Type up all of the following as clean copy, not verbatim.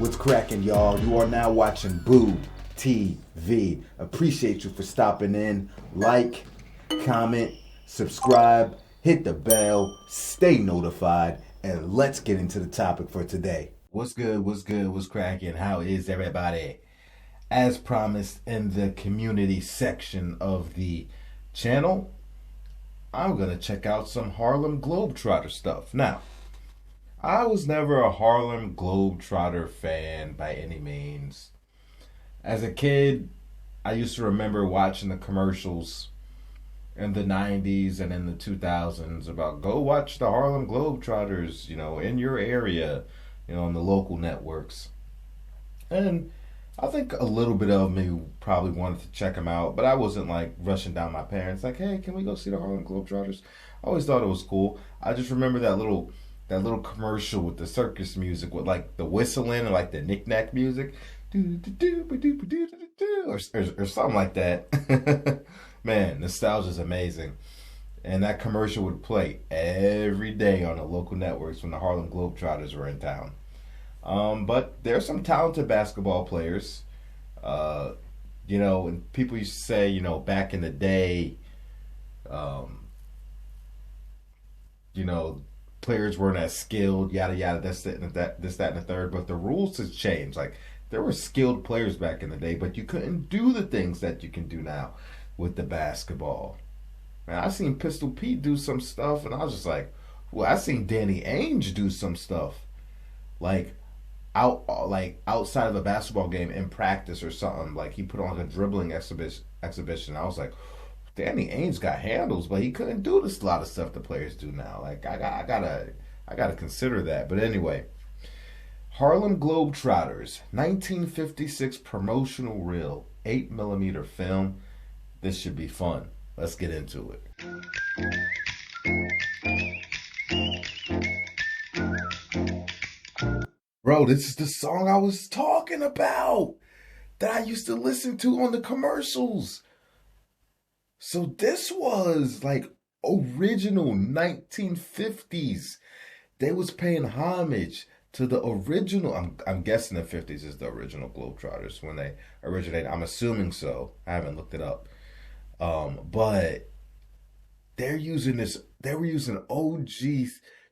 What's cracking, y'all? You are now watching Boo TV. Appreciate you for stopping in. Like, comment, subscribe, hit the bell, stay notified, and let's get into the topic for today. What's good? What's cracking? How is everybody? As promised in the community section of the channel, I'm going to check out some Harlem Globetrotter stuff. Now, I was never a Harlem Globetrotter fan by any means. As a kid, I used to remember watching the commercials in the 90s and in the 2000s about go watch the Harlem Globetrotters, in your area, on the local networks. And I think a little bit of me probably wanted to check them out, but I wasn't like rushing down my parents like, hey, can we go see the Harlem Globetrotters? I always thought it was cool. I just remember that little commercial with the circus music with like the whistling and like the knick-knack music. Or something like that. Man, nostalgia is amazing. And that commercial would play every day on the local networks when the Harlem Globetrotters were in town. But there's some talented basketball players. And people used to say, back in the day, players weren't as skilled, yada yada, this, that, and the third. But the rules has changed. Like there were skilled players back in the day, but you couldn't do the things that you can do now with the basketball. Man, I seen Pistol Pete do some stuff, and I was just like, well, I seen Danny Ainge do some stuff, like outside of a basketball game in practice or something. Like he put on a dribbling exhibition. I was like, Danny Ainge got handles, but he couldn't do this a lot of stuff the players do now. Like I gotta consider that. But anyway, Harlem Globetrotters, 1956 promotional reel, 8mm film. This should be fun. Let's get into it. Bro, this is the song I was talking about that I used to listen to on the commercials. So this was like original 1950s. They was paying homage to the original. I'm guessing the 50s is the original Globetrotters when they originated. I'm assuming so. I haven't looked it up. But they were using OG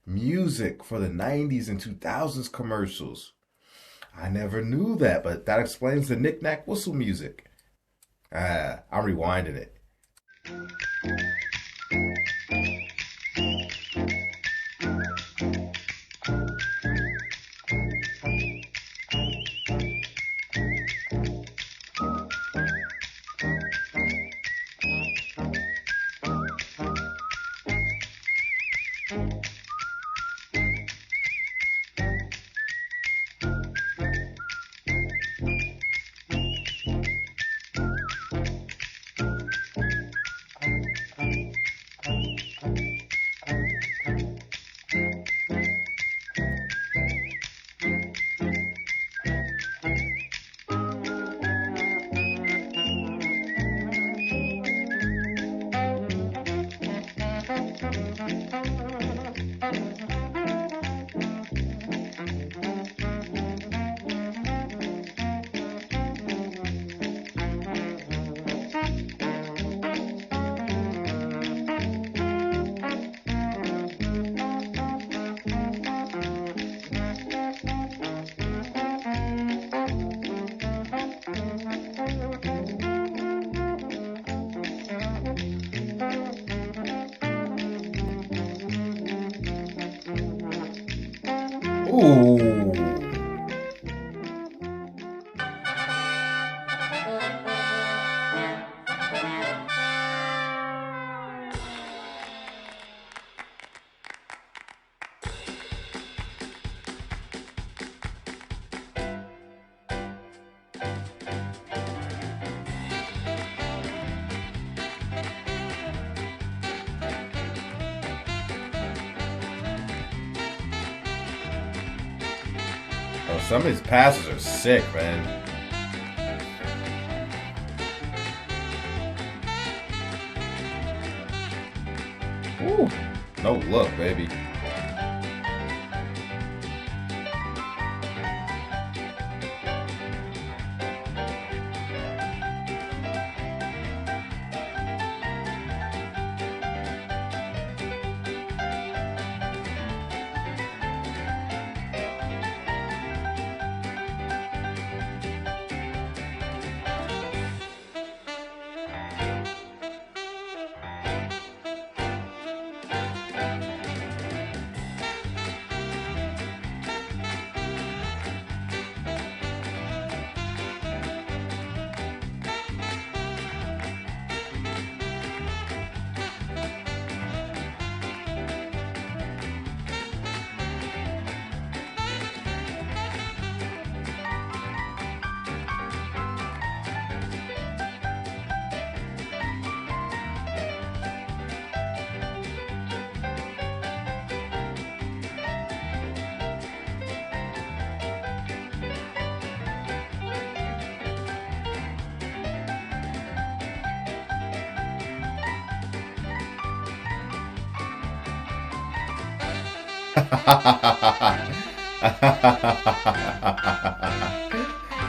music for the 90s and 2000s commercials. I never knew that, but that explains the knick-knack whistle music. I'm rewinding it. Ooh. Oh, some of these passes are sick, man. Ooh. No look, baby.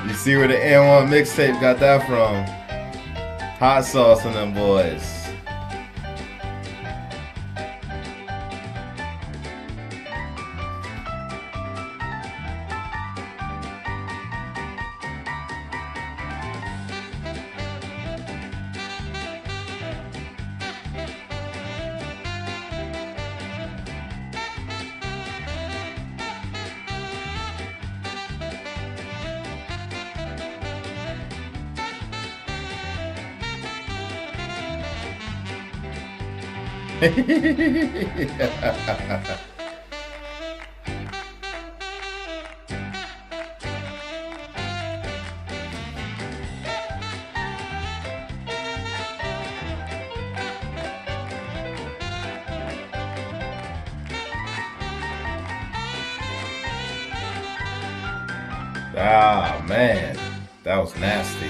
You see where the N1 mixtape got that from? Hot sauce on them boys. Ah, man, that was nasty.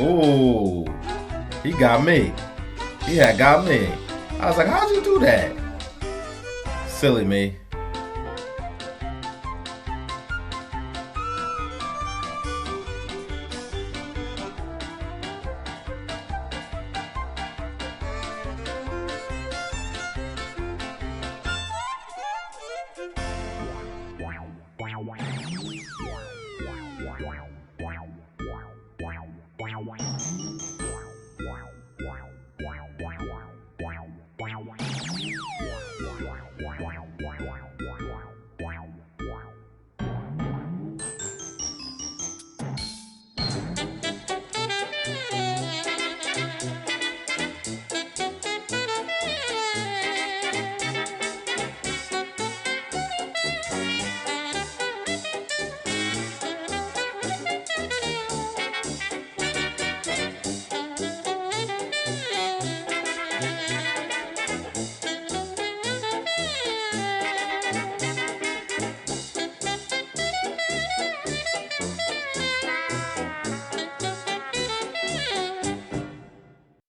Ooh, he got me. He had got me. I was like, how'd you do that? Silly me.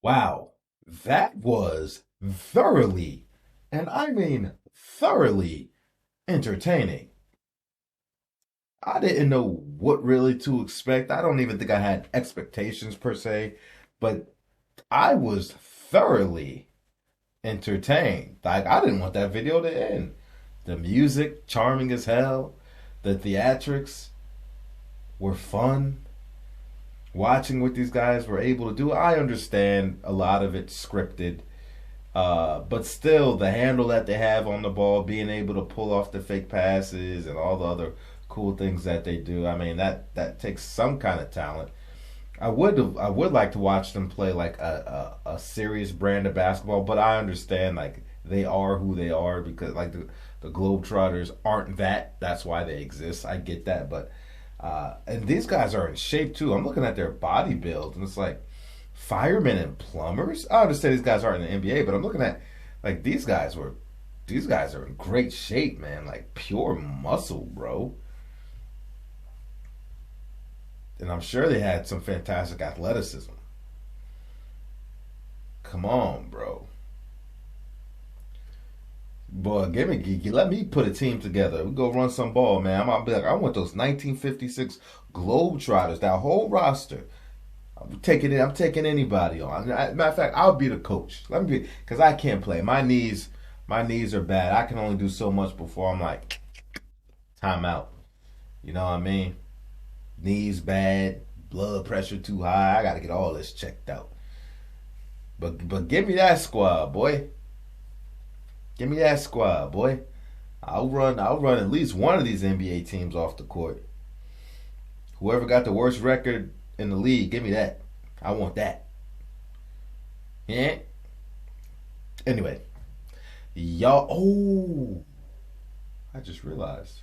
Wow, that was thoroughly, and I mean thoroughly, entertaining. I didn't know what really to expect. I don't even think I had expectations per se, but I was thoroughly entertained. Like, I didn't want that video to end. The music, charming as hell. The theatrics were fun. Watching what these guys were able to do. I understand a lot of it scripted. But still, the handle that they have on the ball, being able to pull off the fake passes and all the other cool things that they do. I mean, that takes some kind of talent. I would like to watch them play like a serious brand of basketball, but I understand like they are who they are because like the The Globetrotters aren't that. That's why they exist. I get that, but and these guys are in shape too. I'm looking at their body build, and it's like firemen and plumbers. I understand these guys aren't in the NBA, but I'm looking at like these guys are in great shape, man. Like pure muscle, bro. And I'm sure they had some fantastic athleticism. Come on, bro. Boy, let me put a team together. We go run some ball, man. I'm gonna be like, I want those 1956 Globetrotters, that whole roster. I'm taking anybody on. Matter of fact, I'll be the coach. Let me be, because I can't play. My knees are bad. I can only do so much before I'm like, time out. You know what I mean? Knees bad, blood pressure too high. I gotta get all this checked out. But give me that squad, boy. Give me that squad, boy. I'll run at least one of these NBA teams off the court. Whoever got the worst record in the league, give me that. I want that. Yeah. Anyway, y'all. Oh, I just realized.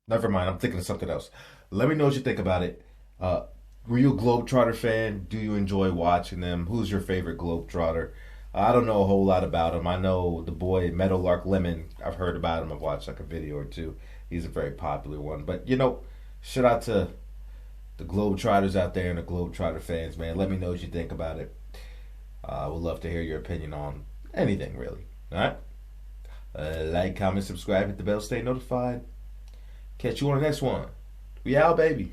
Never mind. I'm thinking of something else. Let me know what you think about it. Were you a Globetrotter fan? Do you enjoy watching them? Who's your favorite Globetrotter? I don't know a whole lot about him. I know the boy Meadowlark Lemon. I've heard about him. I've watched like a video or two. He's a very popular one. But shout out to the Globetrotters out there and the Globetrotter fans, man. Let me know what you think about it. I would love to hear your opinion on anything, really. All right? Like, comment, subscribe, hit the bell, stay notified. Catch you on the next one. We out, baby.